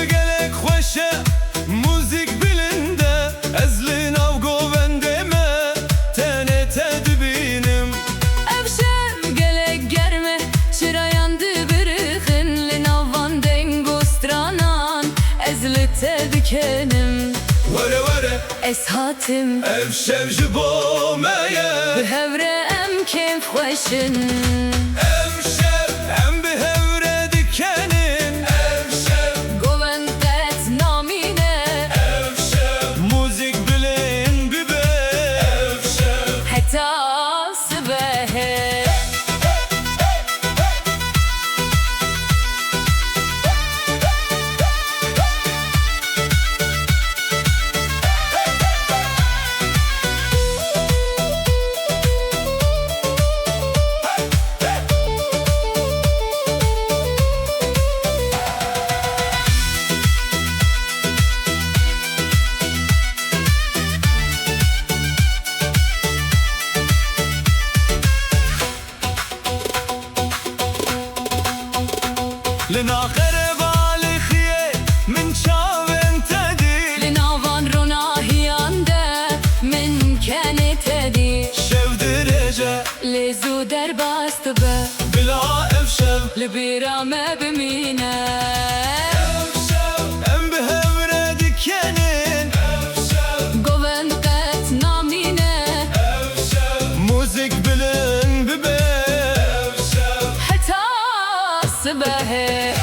gelek خوشه موزیک بلنده از لناو گووندمه تنه تدبینم Ev şev gelek germe çırayandı bırıkın Linavan dengo stranan ezli tedikenim وره وره Ez hatim ev şevji bomeye Bihevre em keyf hoşun ev şev hem bir hevre dikenin ev şev Govendet namine ev şev müzik bilin bibe ev şev Heta sıbehe لناخر بالخيه من شاون تدي Linavan ronahiyande min kenet edi شev derece Lezu derbast be بلا ev şev Libira me bimine ev şev hem bir hevre dikenin ev şev Govendet namine ev şev müzik bilin bibe ev şev Heta sıbehe